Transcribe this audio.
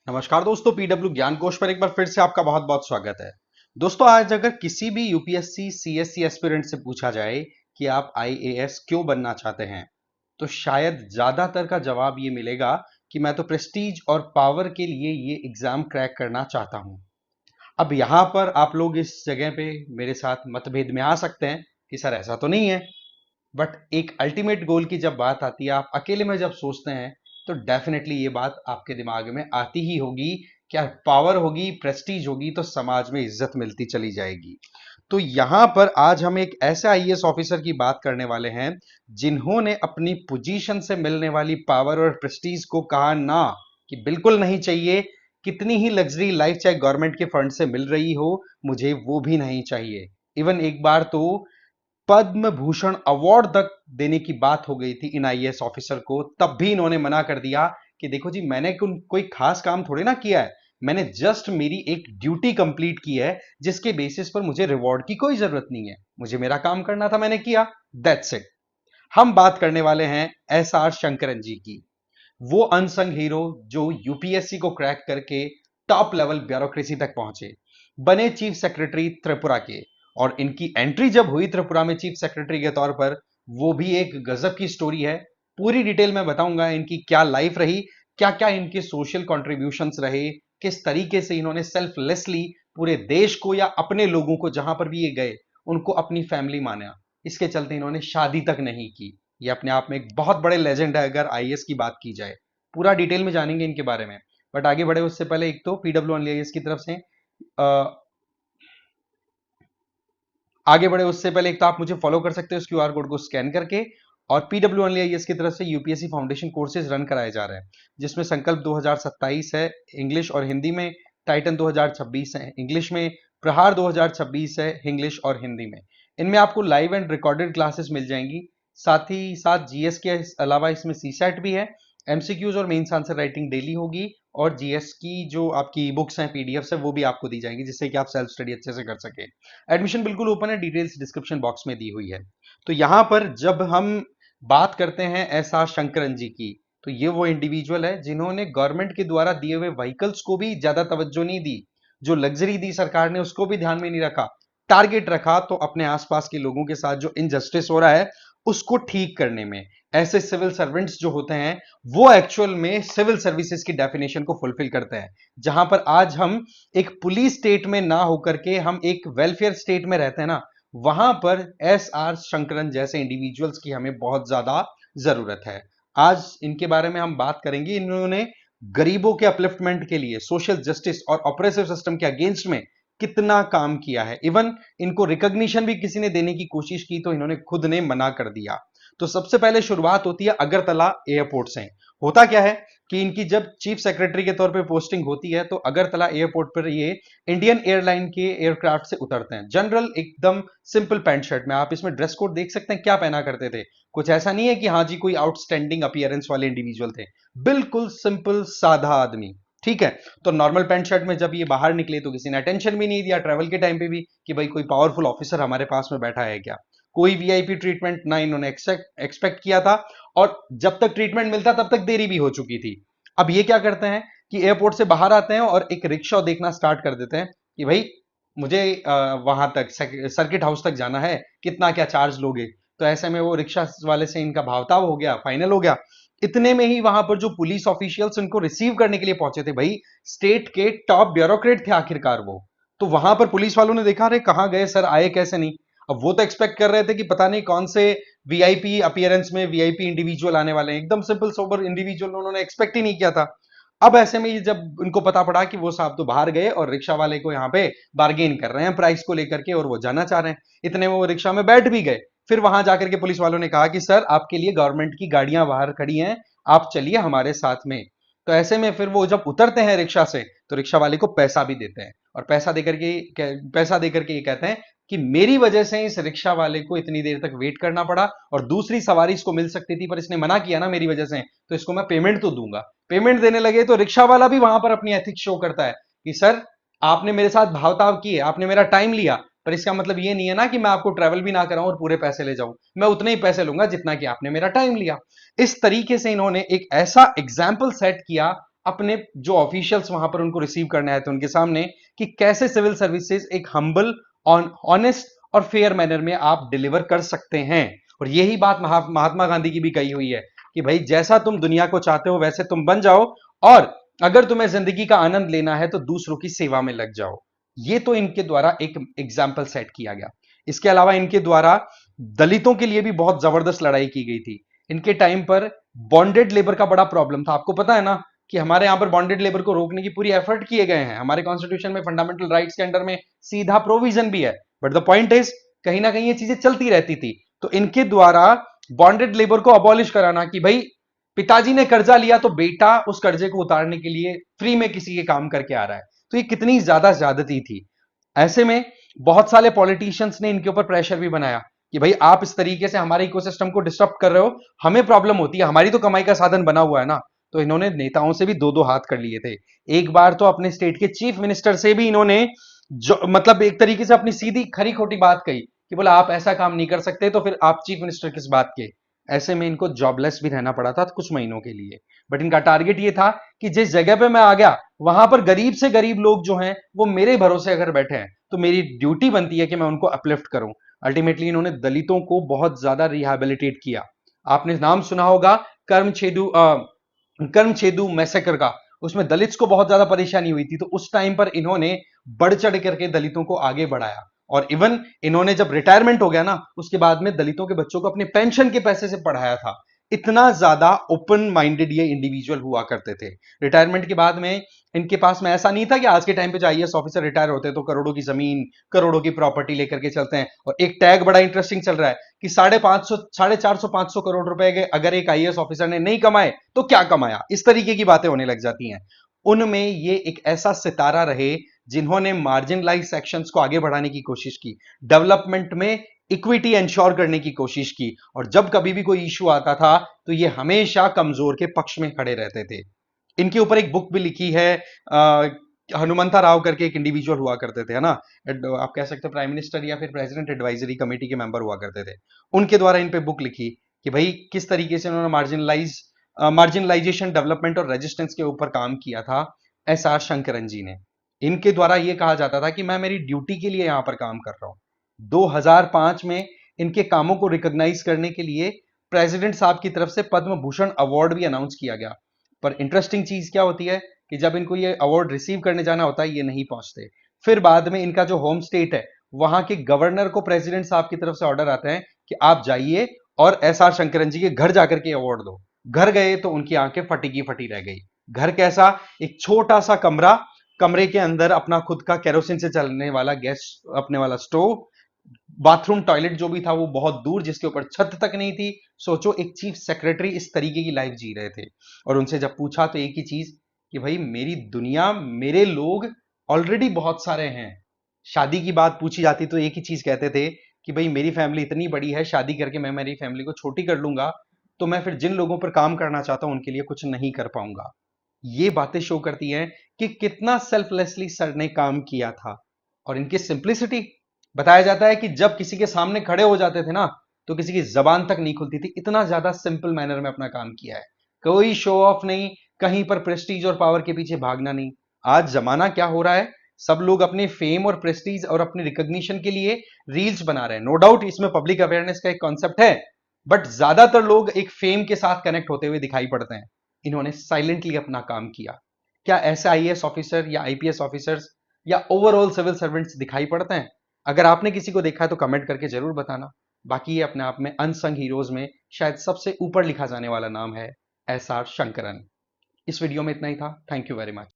नमस्कार दोस्तों, पीडब्ल्यू ज्ञान कोश पर एक बार फिर से आपका बहुत बहुत स्वागत है। दोस्तों, आज अगर किसी भी यूपीएससी सीएससी एस्पिरेंट से पूछा जाए कि आप आईएएस क्यों बनना चाहते हैं, तो शायद ज्यादातर का जवाब ये मिलेगा कि मैं तो प्रेस्टीज और पावर के लिए ये एग्जाम क्रैक करना चाहता हूं। अब यहां पर आप लोग इस जगह पे मेरे साथ मतभेद में आ सकते हैं कि सर ऐसा तो नहीं है, बट एक अल्टीमेट गोल की जब बात आती है, आप अकेले में जब सोचते हैं, तो डेफिनेटली ये बात आपके दिमाग में आती ही होगी। क्या पावर होगी, प्रेस्टीज होगी, तो समाज में इज्जत मिलती चली जाएगी। तो यहां पर आज हम एक ऐसे आईएएस ऑफिसर की बात करने वाले हैं जिन्होंने अपनी पोजीशन से मिलने वाली पावर और प्रेस्टीज को कहा ना, कि बिल्कुल नहीं चाहिए। कितनी ही लग्जरी लाइफ चाहे गवर्नमेंट के फंड से मिल रही हो, मुझे वो भी नहीं चाहिए। इवन एक बार तो पद्म भूषण अवार्ड तक देने की बात हो गई थी इन आईएएस ऑफिसर को, तब भी इन्होंने मना कर दिया कि देखो जी, मैंने कोई खास काम थोड़ी ना किया है, मैंने जस्ट मेरी एक ड्यूटी कंप्लीट की है, जिसके बेसिस पर मुझे रिवॉर्ड की कोई जरूरत नहीं है। मुझे मेरा काम करना था, मैंने किया, दैट्स इट। हम बात करने वाले हैं एस आर शंकरन जी की, वो अनसंग हीरो जो यूपीएससी को क्रैक करके टॉप लेवल ब्यूरोक्रेसी तक पहुंचे, बने चीफ सेक्रेटरी त्रिपुरा के। और इनकी एंट्री जब हुई त्रिपुरा में चीफ सेक्रेटरी के तौर पर, वो भी एक गजब की स्टोरी है। पूरी डिटेल में बताऊंगा इनकी क्या लाइफ रही, क्या क्या इनके सोशल कॉन्ट्रीब्यूशंस रहे, किस तरीके से इन्होंने सेल्फलेसली पूरे देश को या अपने लोगों को जहां पर भी ये गए उनको अपनी फैमिली माना। इसके चलते इन्होंने शादी तक नहीं की। ये अपने आप में एक बहुत बड़े लेजेंड है अगर आईएएस की बात की जाए। पूरा डिटेल में जानेंगे इनके बारे में, बट आगे बढ़े उससे पहले एक तो पीडब्ल्यू आईएएस की तरफ से आगे बढ़े उससे पहले एक तो आप मुझे फॉलो कर सकते हो इस क्यूआर कोड को स्कैन करके। और पीडब्ल्यू आईएएस की तरफ से यूपीएससी फाउंडेशन कोर्सेज रन कराए जा रहे हैं, जिसमें संकल्प 2027 है इंग्लिश और हिंदी में, टाइटन 2026 है इंग्लिश में, प्रहार 2026 है इंग्लिश और हिंदी में। इनमें आपको लाइव एंड रिकॉर्डेड क्लासेस मिल जाएंगी। साथ ही साथ जीएस के अलावा इसमें सीसैट भी है। एमसीक्यूज और मेंस आंसर राइटिंग डेली होगी। और जीएस की जो आपकी बुक्स हैं, पीडीएफ है, वो भी आपको दी जाएंगी, जिससे कि आप सेल्फ स्टडी अच्छे से कर सके। एडमिशन बिल्कुल ओपन है, डिटेल्स डिस्क्रिप्शन बॉक्स में दी हुई है। तो यहां पर जब हम बात करते हैं एस आर शंकरन जी की, तो ये वो इंडिविजुअल है जिन्होंने गवर्नमेंट के द्वारा दिए हुए व्हीकल्स को भी ज्यादा तवज्जो नहीं दी। जो लग्जरी दी सरकार ने उसको भी ध्यान में नहीं रखा। टारगेट रखा तो अपने आसपास के लोगों के साथ जो इनजस्टिस हो रहा है उसको ठीक करने में। ऐसे सिविल सर्वेंट्स जो होते हैं, वो एक्चुअल में सिविल सर्विसेज की डेफिनेशन को फुलफिल करते हैं। जहां पर आज हम एक पुलिस स्टेट में ना होकर के हम एक वेलफेयर स्टेट में रहते हैं ना, वहां पर एस आर शंकरन जैसे इंडिविजुअल्स की हमें बहुत ज्यादा जरूरत है। आज इनके बारे में हम बात करेंगे। इन्होंने गरीबों के अपलिफ्टमेंट के लिए, सोशल जस्टिस और ऑपरेसिव सिस्टम के अगेंस्ट में कितना काम किया है। इवन इनको रिकॉग्निशन भी किसी ने देने की कोशिश की तो इन्होंने खुद ने मना कर दिया। तो सबसे पहले शुरुआत होती है अगरतला एयरपोर्ट से। होता क्या है कि इनकी जब चीफ सेक्रेटरी के तौर पे पोस्टिंग होती है, तो अगरतला एयरपोर्ट पर ये इंडियन एयरलाइन के एयरक्राफ्ट से उतरते हैं। जनरल एकदम सिंपल पैंट शर्ट में। आप इसमें ड्रेस कोड देख सकते हैं क्या पहना करते थे। कुछ ऐसा नहीं है कि हाँ जी कोई आउटस्टैंडिंग अपीयरेंस वाले इंडिविजुअल थे, बिल्कुल सिंपल साधा आदमी। ठीक है। तो नॉर्मल पैंट शर्ट में जब ये बाहर निकले तो किसी ने अटेंशन भी नहीं दिया ट्रैवल के टाइम पे भी, कि भाई कोई पावरफुल ऑफिसर हमारे पास में बैठा है क्या। कोई वीआईपी ट्रीटमेंट ना इन्होंने एक्सपेक्ट किया था। और जब तक ट्रीटमेंट मिलता तब तक देरी भी हो चुकी थी। अब ये क्या करते हैं कि एयरपोर्ट से बाहर आते हैं और एक रिक्शा देखना स्टार्ट कर देते हैं कि भाई मुझे वहां तक सर्किट हाउस तक जाना है, कितना क्या चार्ज लोगे। तो ऐसे में वो रिक्शा वाले से इनका भावताव हो गया, फाइनल हो गया। इतने में ही वहां पर जो पुलिस ऑफिशियल्स उनको रिसीव करने के लिए पहुंचे थे, भाई स्टेट के टॉप ब्यूरोक्रेट थे आखिरकार वो। तो वहां पर पुलिस वालों ने देखा, अरे कहां गए सर, आए कैसे नहीं। अब वो तो एक्सपेक्ट कर रहे थे कि पता नहीं कौन से वीआईपी अपीयरेंस में वीआईपी इंडिविजुअल आने वाले हैं, एकदम सिंपल सोबर इंडिविजुअल उन्होंने एक्सपेक्ट ही नहीं किया था। अब ऐसे में जब उनको पता पड़ा कि वो साहब तो बाहर गए और रिक्शा वाले को यहाँ पे बार्गेन कर रहे हैं प्राइस को लेकर के और वो जाना चाह रहे हैं, इतने में वो रिक्शा में बैठ भी गए। फिर वहां जाकर के पुलिस वालों ने कहा कि सर आपके लिए गवर्नमेंट की गाड़ियां बाहर खड़ी हैं, आप चलिए हमारे साथ में। तो ऐसे में फिर वो जब उतरते हैं रिक्शा से, तो रिक्शा वाले को पैसा भी देते हैं। और पैसा देकर के ये कहते हैं कि मेरी वजह से इस रिक्शा वाले को इतनी देर तक वेट करना पड़ा, और दूसरी सवारी इसको मिल सकती थी पर इसने मना किया ना मेरी वजह से, तो इसको मैं पेमेंट तो दूंगा। पेमेंट देने लगे तो रिक्शा वाला भी वहां पर अपनी एथिक्स शो करता है कि सर आपने मेरे साथ भावताव किए, आपने मेरा टाइम लिया, पर इसका मतलब ये नहीं है ना कि मैं आपको ट्रैवल भी ना कराऊं और पूरे पैसे ले जाऊं। मैं उतने ही पैसे लूंगा जितना कि आपने मेरा टाइम लिया। इस तरीके से इन्होंने एक ऐसा एग्जाम्पल सेट किया अपने जो ऑफिशियल्स वहां पर उनको रिसीव करने आए थे उनके सामने कि कैसे सिविल सर्विसेज एक हम्बल, ऑनेस्ट और फेयर मैनर में आप डिलीवर कर सकते हैं। और यही बात महात्मा गांधी की भी कही हुई है कि भाई जैसा तुम दुनिया को चाहते हो वैसे तुम बन जाओ, और अगर तुम्हें जिंदगी का आनंद लेना है तो दूसरों की सेवा में लग जाओ। ये तो इनके द्वारा एक एग्जाम्पल सेट किया गया। इसके अलावा इनके द्वारा दलितों के लिए भी बहुत जबरदस्त लड़ाई की गई थी। इनके टाइम पर बॉन्डेड लेबर का बड़ा प्रॉब्लम था। आपको पता है ना कि हमारे यहां पर बॉन्डेड लेबर को रोकने की पूरी एफर्ट किए गए हैं। हमारे कॉन्स्टिट्यूशन में फंडामेंटल राइट्स के अंडर में सीधा प्रोविजन भी है। बट द पॉइंट इज कहीं ना कहीं ये चीजें चलती रहती थी। तो इनके द्वारा बॉन्डेड लेबर को अबॉलिश कराना कि भाई पिताजी ने कर्जा लिया तो बेटा उस कर्जे को उतारने के लिए फ्री में किसी के काम करके आ रहा है, तो ये कितनी ज्यादा ज्यादती थी। ऐसे में बहुत सारे पॉलिटिशियंस ने इनके ऊपर प्रेशर भी बनाया कि भाई आप इस तरीके से हमारे इकोसिस्टम को डिस्टर्ब कर रहे हो, हमें प्रॉब्लम होती है, हमारी तो कमाई का साधन बना हुआ है ना। तो इन्होंने नेताओं से भी दो दो हाथ कर लिए थे। एक बार तो अपने स्टेट के चीफ मिनिस्टर से भी इन्होंने जो मतलब एक तरीके से अपनी सीधी खरी खोटी बात कही कि बोला आप ऐसा काम नहीं कर सकते तो फिर आप चीफ मिनिस्टर किस बात के। ऐसे में इनको जॉबलेस भी रहना पड़ा था कुछ महीनों के लिए। बट इनका टारगेट ये था कि जिस जगह पे मैं आ गया वहां पर गरीब से गरीब लोग जो हैं वो मेरे भरोसे अगर बैठे हैं तो मेरी ड्यूटी बनती है कि मैं उनको अपलिफ्ट करूं। अल्टीमेटली इन्होंने दलितों को बहुत ज्यादा रिहैबिलिटेट किया। आपने नाम सुना होगा कर्मछेदु मैसेकर का। उसमें दलित्स को बहुत ज्यादा परेशानी हुई थी, तो उस टाइम पर इन्होंने बढ़ चढ़ करके दलितों को आगे बढ़ाया। और इवन इन्होंने जब रिटायरमेंट हो गया ना उसके बाद में दलितों के बच्चों को अपने पेंशन के पैसे से पढ़ाया था। इतना ज्यादा ओपन माइंडेड ये इंडिविजुअल हुआ करते थे। रिटायरमेंट के बाद में इनके पास में ऐसा नहीं था कि आज के टाइम पे जो आईएएस ऑफिसर रिटायर होते हैं तो करोड़ों की जमीन, करोड़ों की प्रॉपर्टी लेकर के चलते हैं। और एक टैग बड़ा इंटरेस्टिंग चल रहा है कि 450 500 करोड़ रुपए के अगर एक आईएएस ऑफिसर ने नहीं कमाए तो क्या कमाया, इस तरीके की बातें होने लग जाती हैं। उनमें ये एक ऐसा सितारा रहे जिन्होंने मार्जिनलाइज सेक्शंस को आगे बढ़ाने की कोशिश की, डेवलपमेंट में इक्विटी इंश्योर करने की कोशिश की, और जब कभी भी कोई इशू आता था तो ये हमेशा कमजोर के पक्ष में खड़े रहते थे। इनके ऊपर एक बुक भी लिखी है, हनुमंता राव करके एक इंडिविजुअल हुआ करते थे, है ना। आप कह सकते हो प्राइम मिनिस्टर या फिर प्रेसिडेंट एडवाइजरी कमेटी के मेंबर हुआ करते थे। उनके द्वारा इन पे बुक लिखी कि भाई किस तरीके से उन्होंने मार्जिनलाइजेशन, डेवलपमेंट और रेजिस्टेंस के ऊपर काम किया था एस आर शंकरन जी ने। इनके द्वारा यह कहा जाता था कि मैं मेरी ड्यूटी के लिए यहां पर काम कर रहा हूं। 2005 में इनके कामों को रिकॉग्नाइज करने के लिए प्रेसिडेंट साहब की तरफ से पद्म भूषण अवार्ड भी अनाउंस किया गया। पर इंटरेस्टिंग चीज क्या होती है कि जब इनको ये अवार्ड रिसीव करने जाना होता है ये नहीं पहुंचते। फिर बाद में इनका जो होम स्टेट है वहां के गवर्नर को प्रेसिडेंट साहब की तरफ से ऑर्डर आता है कि आप जाइए और एस आर शंकरन जी के घर जाकर के अवार्ड दो। घर गए तो उनकी आंखें फटी की फटी रह गई। घर कैसा, एक छोटा सा कमरा, कमरे के अंदर अपना खुद का केरोसिन से चलने वाला गैस, अपने वाला स्टोव, बाथरूम टॉयलेट जो भी था वो बहुत दूर जिसके ऊपर छत तक नहीं थी। सोचो एक चीफ सेक्रेटरी इस तरीके की लाइफ जी रहे थे। और उनसे जब पूछा तो एक ही चीज कि भाई मेरी दुनिया, मेरे लोग ऑलरेडी बहुत सारे हैं। शादी की बात पूछी जाती तो एक ही चीज कहते थे कि भाई मेरी फैमिली इतनी बड़ी है, शादी करके मैं मेरी फैमिली को छोटी कर लूंगा तो मैं फिर जिन लोगों पर काम करना चाहता हूं उनके लिए कुछ नहीं कर पाऊंगा। ये बातें शो करती हैं कि कितना सेल्फलेसली सर ने काम किया था। और इनकी सिंप्लिसिटी, बताया जाता है कि जब किसी के सामने खड़े हो जाते थे ना तो किसी की जबान तक नहीं खुलती थी, इतना ज्यादा सिंपल मैनर में अपना काम किया है। कोई शो ऑफ नहीं, कहीं पर प्रेस्टीज और पावर के पीछे भागना नहीं। आज जमाना क्या हो रहा है, सब लोग अपने फेम और प्रेस्टीज और अपने रिकॉग्निशन के लिए रील्स बना रहे हैं। नो डाउट इसमें पब्लिक अवेयरनेस का एक कॉन्सेप्ट है, बट ज्यादातर लोग एक फेम के साथ कनेक्ट होते हुए दिखाई पड़ते हैं। इन्होंने साइलेंटली अपना काम किया। क्या ऐसे आईएएस ऑफिसर या आईपीएस ऑफिसर्स या ओवरऑल सिविल सर्वेंट्स दिखाई पड़ते हैं? अगर आपने किसी को देखा है तो कमेंट करके जरूर बताना। बाकी ये अपने आप में अनसंग हीरोज में शायद सबसे ऊपर लिखा जाने वाला नाम है एस आर शंकरन। इस वीडियो में इतना ही था। Thank you very much.